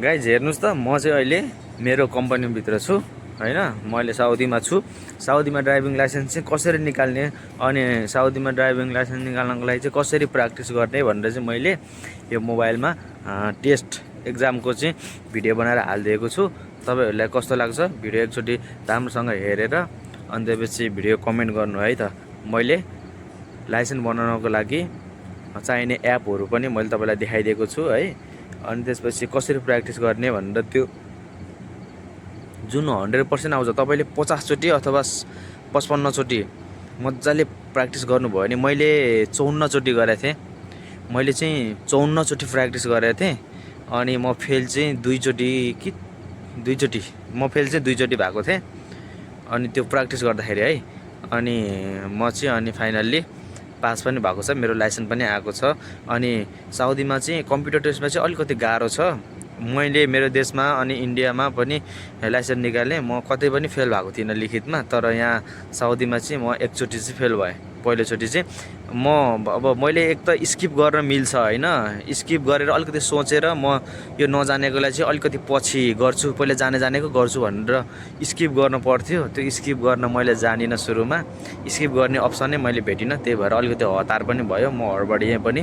Guys हेर्नुस् त म चाहिँ अहिले मेरो कम्पनीभित्र छु हैन। मैले साउदीमा छु। साउदीमा ड्राइभिङ लाइसेन्स चाहिँ कसरी निकाल्ने अनि साउदीमा ड्राइभिङ लाइसेन्स निकाल्नको लागि चाहिँ कसरी प्र्याक्टिस गर्ने भनेर चाहिँ मैले यो मोबाइलमा टेस्ट एक्जामको चाहिँ भिडियो बनाएर हालिदिएको छु। तपाईहरुलाई कस्तो लाग्छ भिडियो एकचोटि राम्रोसँग हेरेर अनि त्यसपछि भिडियो कमेन्ट गर्नु है त। मैले लाइसेन्स बनाउनको लागि चाहिने एपहरु पनि मैले तपाईलाई देखाइदिएको छु है। अनि त्यसपछि कसरी प्र्याक्टिस गर्ने भनेर त्यो जुन 100% आउँछ तपाईले 50 चोटी अथवा 55 चोटी मज्जाले प्र्याक्टिस गर्नुभयो भने मैले 54 चोटी गरेको थिएँ। मैले चाहिँ 54 चोटी प्र्याक्टिस गरेको थिएँ अनि म फेल चाहिँ 2 चोटी कि 2 चोटी म फेल चाहिँ 2 चोटी भएको थिएँ अनि त्यो प्र्याक्टिस गर्दाखेरि है। अनि म चाहिँ अनि फाइनल्ली पास पनि भएको छ, मेरो लाइसेन्स पनि आएको छ। अनि साउदीमा चाहिँ कम्प्युटर टेस्टमा चाहिँ अलिकति गाह्रो छ। मैले मेरो देशमा अनि इन्डियामा पनि लाइसेन्स निकालेँ, म कतै पनि फेल भएको थिइनँ लिखितमा। तर यहाँ साउदीमा चाहिँ म एकचोटि चाहिँ फेल भएँ। पहिलोचोटि चाहिँ म अब मैले एक त स्किप गर्न मिल्छ हैन, स्किप गरेर अलिकति सोचेर म यो नजानेकोलाई चाहिँ अलिकति पछि गर्छु, पहिले जानेको गर्छु भनेर स्किप गर्न पर्थ्यो। त्यो स्किप गर्न मैले जानिनँ सुरुमा, स्किप गर्ने अप्सनै मैले भेटिनँ। त्यही भएर अलिकति हतार पनि भयो, म हडबडिएँ पनि।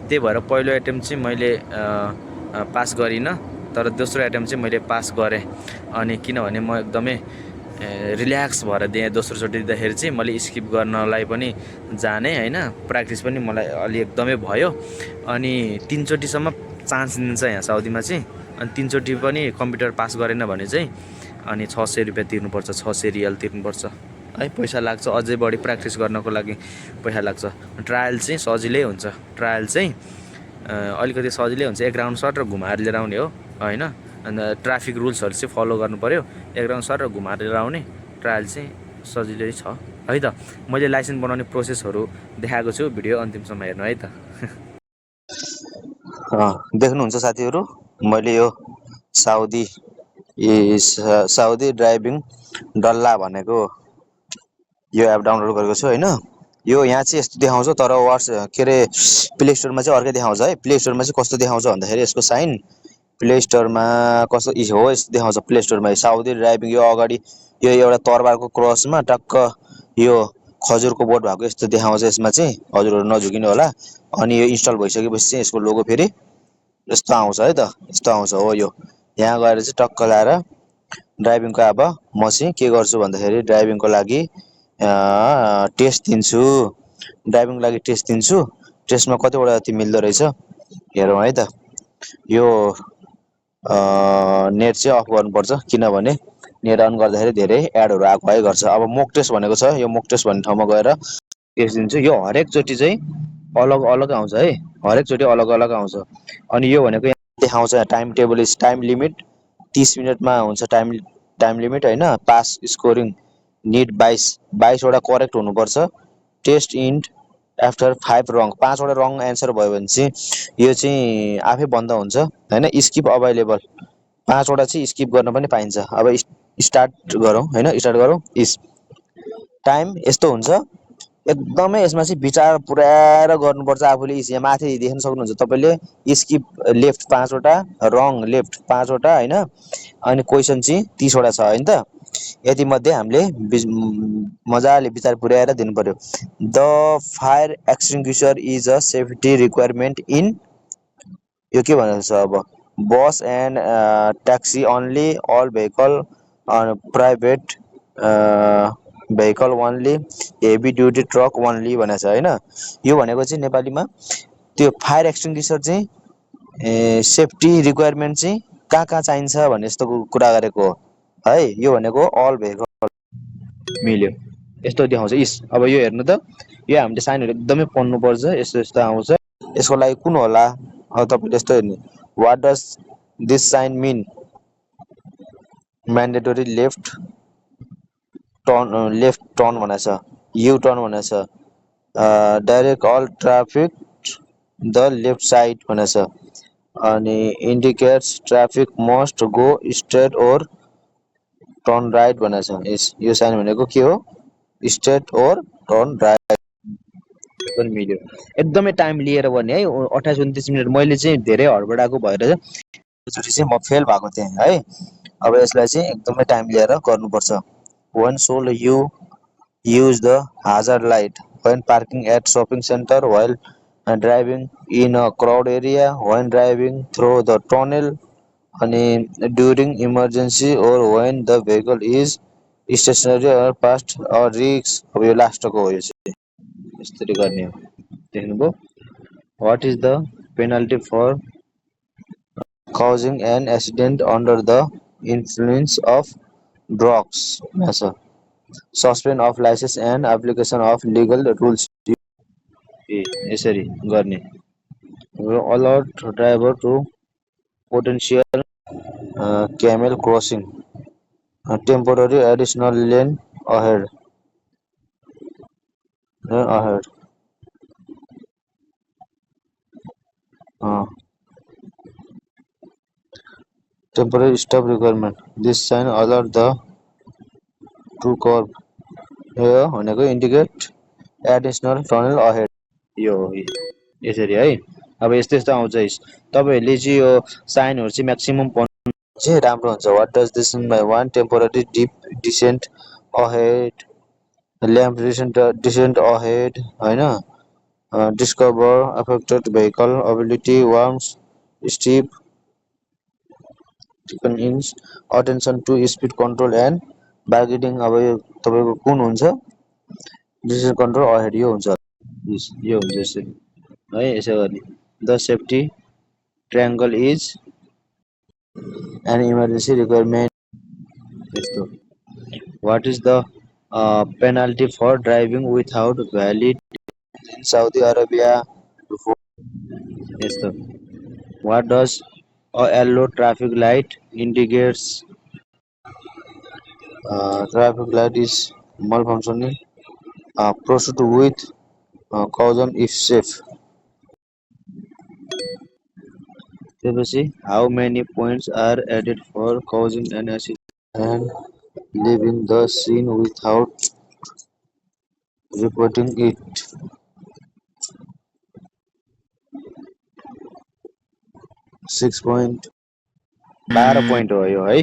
त्यही भएर पहिलो एटेम्प्ट चाहिँ मैले पास गरिनँ, तर दोस्रो एटेम्प्ट चाहिँ मैले पास गरेँ। अनि किनभने म एकदमै रिल्याक्स भएर दिएँ। दोस्रोचोटि दिँदाखेरि चाहिँ मैले स्किप गर्नलाई पनि जाने हैन, प्र्याक्टिस पनि मलाई अलि एकदमै भयो। अनि 3 चोटिसम्म चान्स दिन्छ यहाँ साउदीमा चाहिँ। अनि 3 चोटि पनि कम्प्युटर पास गरेन भने चाहिँ अनि 600 रुपैयाँ तिर्नुपर्छ, 600 रियल तिर्नुपर्छ है। पैसा लाग्छ, अझै बढी प्र्याक्टिस गर्नको लागि पैसा लाग्छ। ट्रायल चाहिँ सजिलै हुन्छ, ट्रायल चाहिँ अलिकति सजिलै हुन्छ। एक राउन्ड सर र घुमाएर लिएर आउने हो हैन। अन्त ट्राफिक रुल्सहरु चाहिँ फलो गर्नु पर्यो। एक राउन्ड सर र घुमाएर लिएर आउने। ट्रायल चाहिँ सजिलै छ है त। मैले लाइसेन्स बनाउने प्रोसेसहरु देखाएको छु, भिडियो अन्तिमसम्म हेर्नु है त। देख्नुहुन्छ साथीहरु, मैले यो साउदी ड्राइभिङ डल्ला भनेको यो एप डाउनलोड गरेको छु हैन। यो यहाँ चाहिँ यस्तो देखाउँछ, तर के रे प्ले स्टोरमा चाहिँ अर्कै देखाउँछ है। प्ले स्टोरमा चाहिँ कस्तो देखाउँछ भन्दाखेरि यसको साइन प्ले स्टोरमा कस्तो हो यस्तो देखाउँछ। प्ले स्टोरमा साउदी ड्राइभिङ यो अगाडि यो एउटा तरबारको क्रसमा टक्क यो खजुरको बोट भएको यस्तो देखाउँछ। यसमा चाहिँ हजुरहरु नझुकिनु होला। अनि यो इन्स्टल भइसकेपछि चाहिँ यसको लोगो फेरि यस्तो आउँछ है त, यस्तो आउँछ हो। यो यहाँ गएर चाहिँ टक्क लाएर ड्राइभिङको अब म चाहिँ के गर्छु भन्दाखेरि ड्राइभिङको लागि टेस्ट दिन्छु। ड्राइभिङको लागि टेस्ट दिन्छु। टेस्टमा कतिवटा जति मिल्दो रहेछ हेरौँ है त। यो नेट चाहिँ अफ गर्नुपर्छ, किनभने नेट अन गर्दाखेरि धेरै एडहरु आएको है गर्छ। अब मोक टेस्ट भनेको छ, यो मोक टेस्ट भन्ने ठाउँमा गएर टेस्ट दिन्छु। यो हरेक चोटि चाहिँ अलग अलग आउँछ है, हरेक चोटि अलग अलग आउँछ। अनि यो भनेको यहाँ देखाउँछ time table is time limit 30 मिनेटमा हुन्छ टाइम लिमिट हैन। पास स्कोरिङ नीड 22 वटा करेक्ट हुनुपर्छ। टेस्ट इन्ड आफ्टर 5 रङ, 5 वटा रङ एन्सर भयो भने चाहिँ यो चाहिँ आफै बन्द हुन्छ हैन। स्किप अवेलेबल 5 वटा चाहिँ स्किप गर्न पनि पाइन्छ। अब स्टार्ट गरौँ हैन, स्टार्ट गरौँ। टाइम यस्तो हुन्छ, एकदमै यसमा चाहिँ विचार पुर्याएर गर्नुपर्छ आफूले। यहाँ माथि देख्न सक्नुहुन्छ तपाईले, स्किप लेफ्ट 5 वटा, रङ लेफ्ट 5 वटा हैन। अनि क्वेशन चाहिँ 30 वटा छ हैन त। यति मध्ये हामीले मजाले विचार पुर्याएर दिनु पर्यो। The fire extinguisher is a safety requirement in, यो के भनेको छ अब, bus and taxi only, all vehicle private vehicle only, heavy duty truck only भनेको छ हैन। यो भनेको चाहिँ नेपालीमा त्यो फायर एक्सटिंग्विशर चाहिँ सेफ्टी रिक्वायरमेन्ट चाहिँ कहाँ चाहिन्छ भन्ने यस्तो कुरा गरेको हो है। यो भनेको अल भेहिकल मिल्यो यस्तो देखाउँछ इस। अब यो हेर्नु त, यो हामीले साइनहरु एकदमै पढ्नु पर्छ। यस्तो यस्तो आउँछ, यसको लागि कुन होला। अब तपाईले यस्तो हेर्नु, what does this sign mean, mandatory left turn भनेको छ, यु टर्न भनेको छ, direct all traffic the left side भनेको छ। अनि indicates traffic must go straight or turn right भनेको छ। यो साइन भनेको के हो, स्ट्रेट ओर टर्न राइट पनि मिल्यो। एकदमै टाइम लिएर गर्ने है, 28-29 मिनेट। मैले चाहिँ धेरै हडबडाएको भएर एकचोटि चाहिँ म फेल भएको थिएँ है। अब यसलाई चाहिँ एकदमै टाइम लिएर गर्नुपर्छ। When should you use the hazard light? When parking at shopping center, while driving in a crowd area, when driving through the tunnel, अनि during emergency or when the vehicle is stationary or past or risks। अब यो लास्टको हो, यो चाहिँ यसरी गर्ने हो। देख्नुभयो? What is the penalty for causing an accident under the influence of drugs? Yes, sir. Suspend of license and application of legal rules। यसरी गर्ने। Alert driver to potential camel crossing, temporary additional lane ahead, ahead, uh, temporary stop requirement। This sign alert the to curb, यो भनेको indicate additional tunnel ahead। यो हो यसरी है। अब यस्तो यस्तो आउँछ। तपाईँहरूले चाहिँ यो साइनहरू चाहिँ म्याक्सिमम पढ्नु चाहिँ राम्रो हुन्छ। What does this in by one temporary dip descent ahead, lamp descent ahead होइन, discover affected vehicle ability warns steep ins attention to speed control and bargaining. अब यो तपाईँको कुन हुन्छ? डिसिजन कन्ट्रोल अहेड यो हुन्छ। यो हुन्छ यसरी है, यसो गर्ने। The safety triangle is an emergency requirement. यस्तो। What is the penalty for driving without valid in Saudi Arabia? यस्तो। What does a yellow traffic light indicates? Traffic light is malfunctioning, proceed with caution if safe। त्यसपछि how many points are added for causing an accident and leaving the scene without reporting it? 6 point। 12 point हो यो है।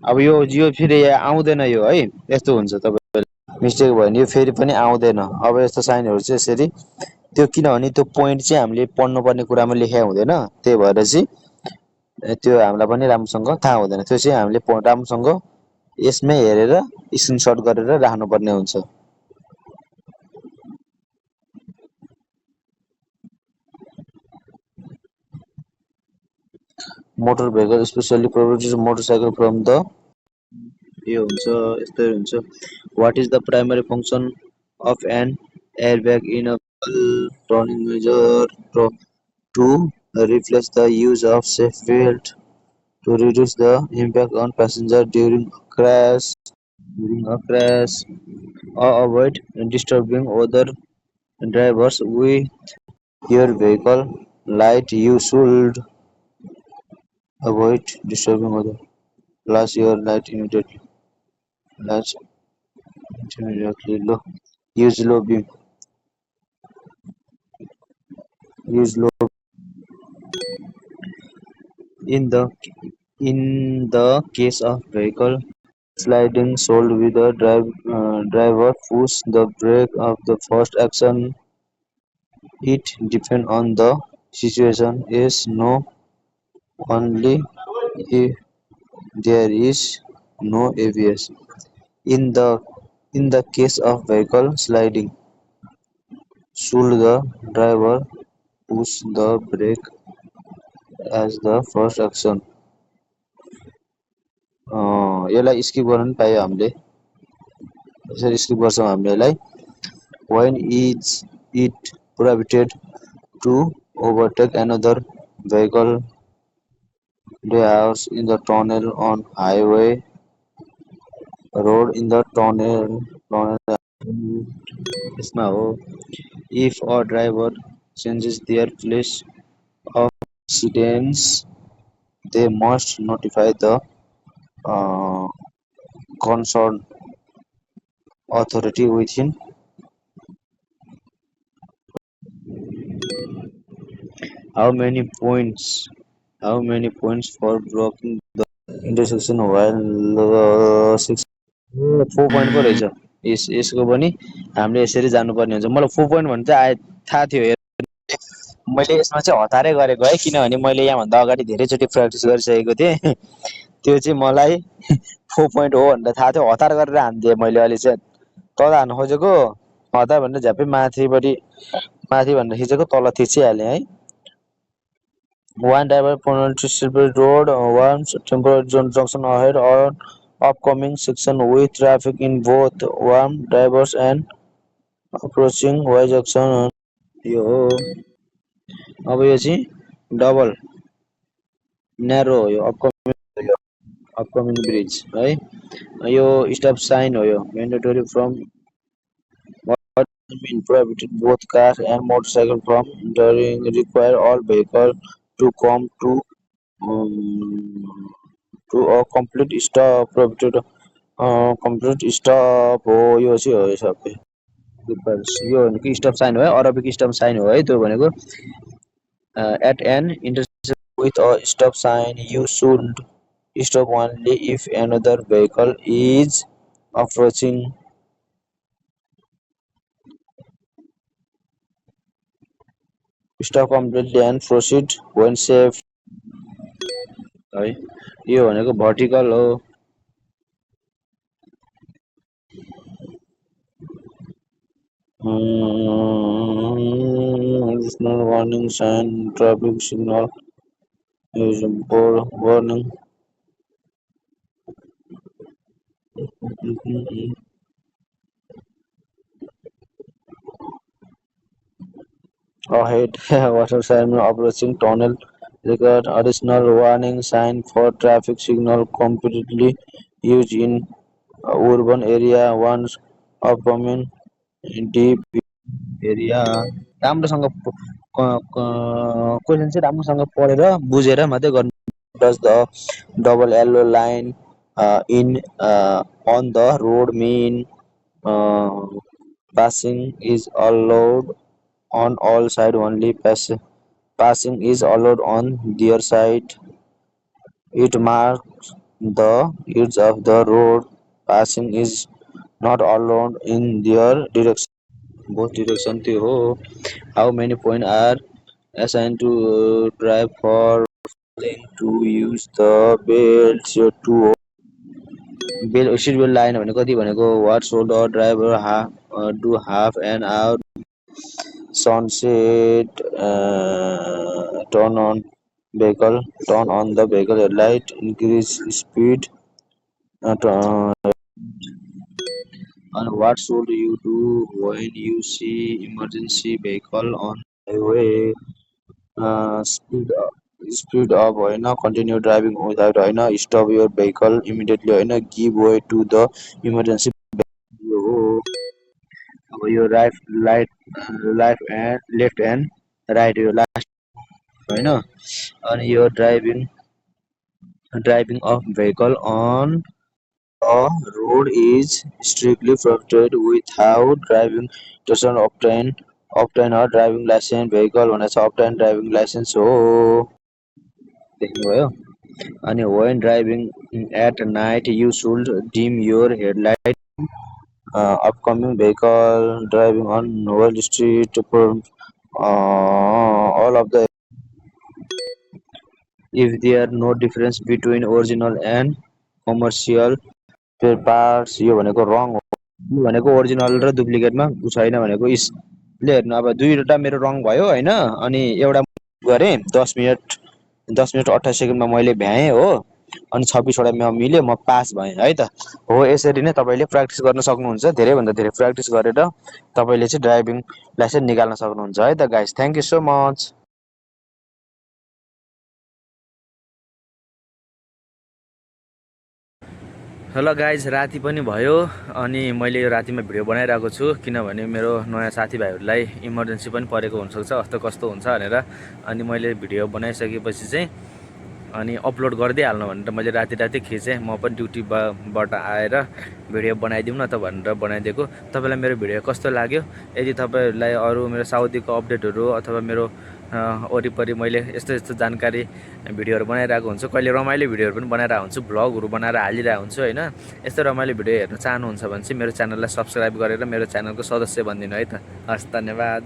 अब यो फेरि आउँदैन यो है, यस्तो हुन्छ। तपाईँ मिस्टेक भयो भने यो फेरि पनि आउँदैन। अब यस्तो साइनहरू चाहिँ यसरी त्यो, किनभने त्यो पोइन्ट चाहिँ हामीले पढ्नुपर्ने कुरामा लेखेको हुँदैन, त्यही भएर चाहिँ त्यो हामीलाई पनि राम्रोसँग थाहा हुँदैन। त्यो चाहिँ हामीले राम्रोसँग यसमै हेरेर स्क्रिनसट गरेर राख्नुपर्ने हुन्छ। Motor vehicle specially provided motorcycle from the, यो हुन्छ यस्तै हुन्छ। What is the primary function of an airbag in a turning major to replace the use of seat belt to reduce the impact on passenger during a crash or avoid disturbing other drivers with your vehicle light। You should avoid disturbing other, flash your light immediately, flash immediately low, use low beam, use low in the case of vehicle sliding sold with a driver push the brake of the first action। It depends on the situation is no only if there is no ABS। In the case of vehicle sliding, should the driver push the brake as the first action? यसलाई skip गर्न पनि पायो हामीले, यसरी skip गर्छौँ हामीले यसलाई। when is it prohibited to overtake another vehicle drivers in the tunnel on highway road in the tunnel यसमा हो। if a driver changes their place of residence they must notify the concerned authority within how many points How many points for blocking the intersection while 6 4 point पो रहेछ यसको पनि हामीले यसरी जानुपर्ने हुन्छ मलाई 4 point भन्ने चाहिँ थाहा थियो मैले यसमा चाहिँ हतारै गरेको है किनभने मैले यहाँभन्दा अगाडि धेरैचोटि प्र्याक्टिस गरिसकेको थिएँ त्यो चाहिँ मलाई 4 point हो भनेर थाहा थियो हतार गरेर हान्दिएँ मैले अहिले चाहिँ तल हान्न खोजेको हतार भनेर झ्याप्पै माथि भनेर खिचेको तल थिचिहालेँ है One driver penalty Silver Road warns temporary junction ahead on upcoming section with traffic in both warm drivers and approaching Y junction. यो हो अब यो चाहिँ डबल न्यारो हो यो अपकमिङ ब्रिज है यो स्टप साइन हो यो mandatory from mean prohibited both cars and motorcycle from entering require all vehicle to come um, to a complete stop prohibited complete stop हो यो चाहिँ हो यो सबै यो भनेको स्टप साइन हो है अरबिक स्टप साइन हो है त्यो भनेको at an intersection with a stop sign you should stop only if another vehicle is approaching stop completely and proceed when safe है यो भनेको भर्टिकल हो additional warning sign traffic signal is warning ahead water sign approaching tunnel record additional warning sign for traffic signal completely used in urban area once upcoming deep area राम्रोसँग question चाहिँ राम्रोसँग पढेर बुझेर मात्रै गर्नु does the double yellow line in on the road mean passing is allowed on all side only passing is allowed on their side it marks the edge of the road passing is not allowed in their direction both direction त्यो हो how many points are assigned to drive for failing to use the belt यो 2 हो seat belt लागेन भने कति भनेको what should a driver do half an hour sunset turn on the vehicle headlight increase speed and what should you do when you see emergency vehicle on highway speed up होइन continue driving without होइन stop your vehicle immediately होइन give way to the emergency यो हो अब यो left and right यो last होइन अनि यो driving of vehicle on a road is strictly prohibited without driving licence obtain a driving licence vehicle भनेको छ अब्टेन ड्राइभिङ लाइसेन्स हो देख्नुभयो अनि when driving at night you should dim your headlight upcoming vehicle driving on Novel Street all of the if there no difference between original and commercial spare parts यो भनेको रङ हो यो भनेको original र डुप्लिकेटमा छैन भनेको ले हेर्नु अब दुईवटा मेरो रङ भयो होइन अनि एउटा गरेँ 10 मिनट 28 सेकेन्डमा मैले भ्याएँ हो अनि 26वटा मिल्यो म पास भएँ है त हो यसरी नै तपाईँले प्र्याक्टिस गर्न सक्नुहुन्छ धेरैभन्दा धेरै प्र्याक्टिस गरेर तपाईँले चाहिँ ड्राइभिङ लाइसेन्स निकाल्न सक्नुहुन्छ है त guys thank you so much hello guys राति पनि भयो अनि मैले यो रातिमा भिडियो बनाइरहेको छु किनभने मेरो नयाँ साथीभाइहरूलाई इमर्जेन्सी पनि परेको हुनसक्छ कस्तो कस्तो हुन्छ भनेर अनि मैले भिडियो बनाइसकेपछि चाहिँ अनि अपलोड गर्दै हाल्नु भनेर मैले राति खिचेँ म पनि ड्युटीबाट आएर भिडियो बनाइदिउँ न त भनेर बनाइदिएको तपाईँलाई मेरो भिडियो कस्तो लाग्यो यदि तपाईँहरूलाई अरू मेरो साउदीको अपडेटहरू अथवा मेरो वरिपरि मैले यस्तो यस्तो जानकारी भिडियोहरू बनाइरहेको हुन्छु, कहिले रमाइलो भिडियोहरू पनि बनाइरहेको हुन्छु, भ्लगहरू बनाएर हालिरहेको हुन्छु होइन। यस्तो रमाइलो भिडियो हेर्न चाहनुहुन्छ भने चाहिँ मेरो च्यानललाई सब्सक्राइब गरेर मेरो च्यानलको सदस्य बनिदिनु है त। हस्, धन्यवाद।